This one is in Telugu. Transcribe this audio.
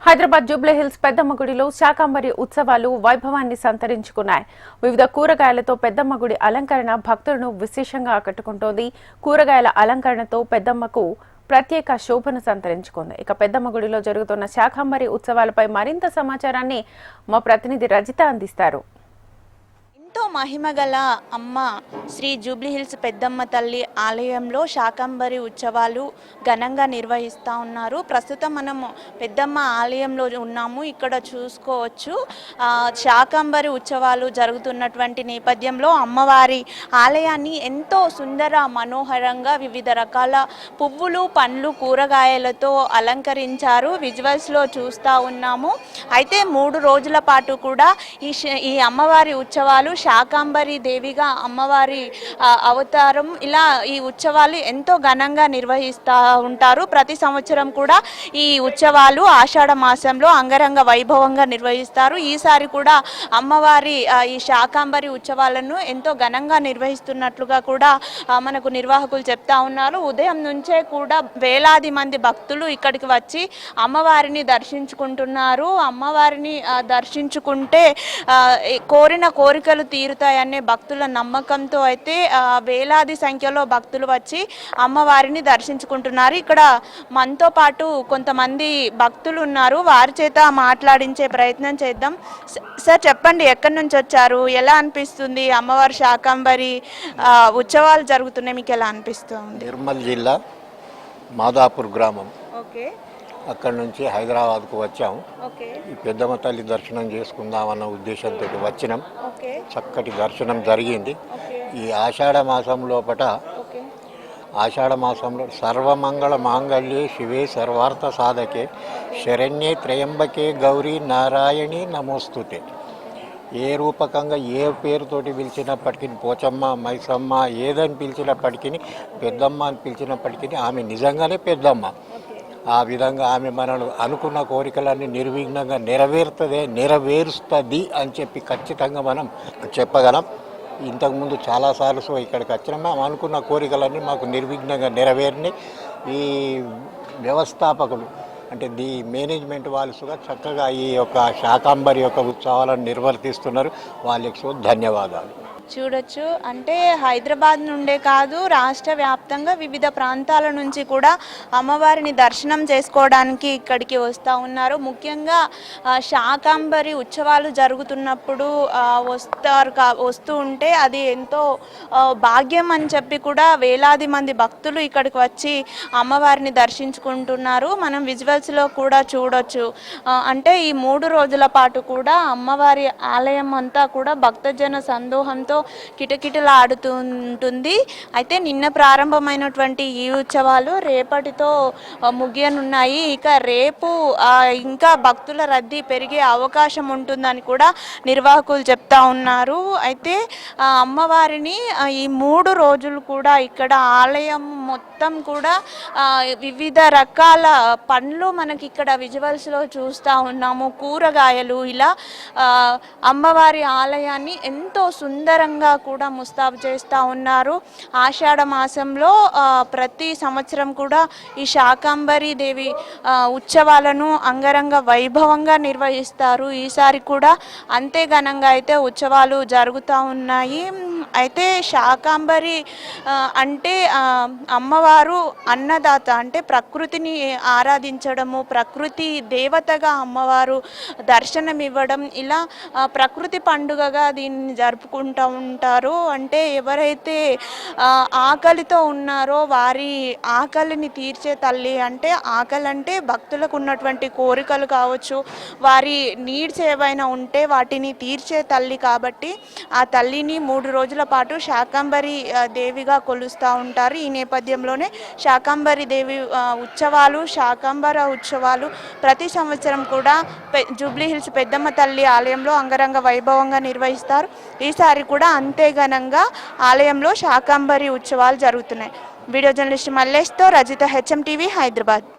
హైదరాబాద్ జూబ్లీ హిల్స్ పెద్దమ్మ గుడిలో శాకంబరి ఉత్సవాలు వైభవాన్ని సంతరించుకున్నాయి. వివిధ కూరగాయలతో పెద్దమ్మ గుడి అలంకరణ భక్తులను విశేషంగా ఆకట్టుకుంటోంది. కూరగాయల అలంకరణతో పెద్దమ్మకు ప్రత్యేక శోభను సంతరించుకుంది. ఇక పెద్దమ్మ గుడిలో జరుగుతున్న శాకంబరి ఉత్సవాలపై మరింత సమాచారాన్ని మా ప్రతినిధి రజిత అందిస్తారు. ఎంతో మహిమగల అమ్మ శ్రీ జూబ్లీ హిల్స్ పెద్దమ్మ తల్లి ఆలయంలో శాకంబరి ఉత్సవాలు ఘనంగా నిర్వహిస్తూ ఉన్నారు. ప్రస్తుతం మనము పెద్దమ్మ ఆలయంలో ఉన్నాము. ఇక్కడ చూసుకోవచ్చు శాకంబరి ఉత్సవాలు జరుగుతున్నటువంటి నేపథ్యంలో అమ్మవారి ఆలయాన్ని ఎంతో సుందర మనోహరంగా వివిధ రకాల పువ్వులు, పండ్లు, కూరగాయలతో అలంకరించారు. విజువల్స్లో చూస్తూ ఉన్నాము. అయితే 3 రోజుల పాటు కూడా ఈ అమ్మవారి ఉత్సవాలు శాకంబరి దేవిగా అమ్మవారి అవతారం ఇలా ఈ ఉత్సవాలు ఎంతో ఘనంగా నిర్వహిస్తూ ఉంటారు. ప్రతి సంవత్సరం కూడా ఈ ఉత్సవాలు ఆషాఢ మాసంలో అంగరంగ వైభవంగా నిర్వహిస్తారు. ఈసారి కూడా అమ్మవారి ఈ శాకంబరి ఉత్సవాలను ఎంతో ఘనంగా నిర్వహిస్తున్నట్లుగా కూడా మనకు నిర్వాహకులు చెప్తా ఉన్నారు. ఉదయం నుంచే కూడా వేలాది మంది భక్తులు ఇక్కడికి వచ్చి అమ్మవారిని దర్శించుకుంటున్నారు. అమ్మవారిని దర్శించుకుంటే కోరిన కోరికలు తీరుతాయనే భక్తుల నమ్మకంతో అయితే వేలాది సంఖ్యలో భక్తులు వచ్చి అమ్మవారిని దర్శించుకుంటున్నారు. ఇక్కడ మనతో పాటు కొంతమంది భక్తులు ఉన్నారు. వారి చేత మాట్లాడించే ప్రయత్నం చేద్దాం. సార్ చెప్పండి, ఎక్కడి నుంచి వచ్చారు, ఎలా అనిపిస్తుంది? అమ్మవారి శాకంబరి ఉత్సవాలు జరుగుతున్నాయి, మీకు ఎలా అనిపిస్తుంది? నిర్మల్ జిల్లా మాదాపూర్ గ్రామం. ఓకే, అక్కడ నుంచి హైదరాబాద్కు వచ్చాము. ఈ పెద్దమ్మ తల్లి దర్శనం చేసుకుందామన్న ఉద్దేశంతో వచ్చినాం. చక్కటి దర్శనం జరిగింది. ఈ ఆషాఢ మాసం లోపట ఆషాఢ మాసంలో సర్వమంగళ మాంగళ్యే శివే సర్వార్థ సాధకే శరణ్యే త్రయంబకే గౌరీ నారాయణి నమోస్తుతే. ఏ రూపకంగా ఏ పేరుతోటి పిలిచినప్పటికీ, పోచమ్మ, మైసమ్మ ఏదని పిలిచినప్పటికీ, పెద్దమ్మ అని పిలిచినప్పటికీ ఆమె నిజంగానే పెద్దమ్మ. ఆ విధంగా ఆమె మనను అనుకున్న కోరికలన్నీ నిర్విఘ్నంగా నెరవేరుస్తుంది అని చెప్పి ఖచ్చితంగా మనం చెప్పగలం. ఇంతకుముందు చాలాసార్లు ఇక్కడికి వచ్చినా మేము అనుకున్న కోరికలన్నీ మాకు నిర్విఘ్నంగా నెరవేరినాయి. ఈ వ్యవస్థాపకులు అంటే మేనేజ్మెంట్ వాళ్ళు చక్కగా ఈ యొక్క శాకంబరి యొక్క ఉత్సవాలను నిర్వర్తిస్తున్నారు. వాళ్ళకి ధన్యవాదాలు. చూడొచ్చు, అంటే హైదరాబాద్ నుండే కాదు రాష్ట్ర వ్యాప్తంగా వివిధ ప్రాంతాల నుంచి కూడా అమ్మవారిని దర్శనం చేసుకోవడానికి ఇక్కడికి వస్తూ ఉన్నారు. ముఖ్యంగా శాకంబరి ఉత్సవాలు జరుగుతున్నప్పుడు వస్తూ ఉంటే అది ఎంతో భాగ్యం అని చెప్పి కూడా వేలాది మంది భక్తులు ఇక్కడికి వచ్చి అమ్మవారిని దర్శించుకుంటున్నారు. మనం విజువల్స్లో కూడా చూడొచ్చు. అంటే ఈ 3 రోజుల పాటు కూడా అమ్మవారి ఆలయం అంతా కూడా భక్తజన సందోహంతో కిటకిటలాడుతూ ఉంటుంది. అయితే నిన్న ప్రారంభమైనటువంటి ఈ ఉత్సవాలు రేపటితో ముగియనున్నాయి. ఇక రేపు ఇంకా భక్తుల రద్దీ పెరిగే అవకాశం ఉంటుందని కూడా నిర్వాహకులు చెప్తా ఉన్నారు. అయితే అమ్మవారిని ఈ 3 రోజులు కూడా ఇక్కడ ఆలయం మొత్తం కూడా వివిధ రకాల పండ్లు మనకి ఇక్కడ విజువల్స్లో చూస్తూ ఉన్నాము. కూరగాయలు ఇలా అమ్మవారి ఆలయాన్ని ఎంతో సుందరంగా కూడా ముస్తాబు చేస్తూ ఉన్నారు. ఆషాఢ మాసంలో ప్రతి సంవత్సరం కూడా ఈ శాకంబరి దేవి ఉత్సవాలను అంగరంగ వైభవంగా నిర్వహిస్తారు. ఈసారి కూడా అంతే ఘనంగా అయితే ఉత్సవాలు జరుగుతూ ఉన్నాయి. అయితే శాకంబరి అంటే అమ్మవారు అన్నదాత, అంటే ప్రకృతిని ఆరాధించడము, ప్రకృతి దేవతగా అమ్మవారు దర్శనం ఇవ్వడం, ఇలా ప్రకృతి పండుగగా దీన్ని జరుపుకుంటూ ఉంటారు. అంటే ఎవరైతే ఆకలితో ఉన్నారో వారి ఆకలిని తీర్చే తల్లి. అంటే ఆకలి అంటే భక్తులకు ఉన్నటువంటి కోరికలు కావచ్చు, వారి నీడ్స్ ఏవైనా ఉంటే వాటిని తీర్చే తల్లి. కాబట్టి ఆ తల్లిని 3 రోజుల పాటు శాకంబరి దేవిగా కొలుస్తూ ఉంటారు. ఈ నేపథ్యంలోనే శాకంబరి దేవి శాకంబర ఉత్సవాలు ప్రతి సంవత్సరం కూడా జూబ్లీ హిల్స్ పెద్దమ్మ తల్లి ఆలయంలో అంగరంగ వైభవంగా నిర్వహిస్తారు. ఈసారి కూడా అంతే ఘనంగా ఆలయంలో శాకంబరి ఉత్సవాలు జరుగుతున్నాయి. వీడియో జర్నలిస్ట్ మల్లేష్తో రజిత, HM TV, హైదరాబాద్.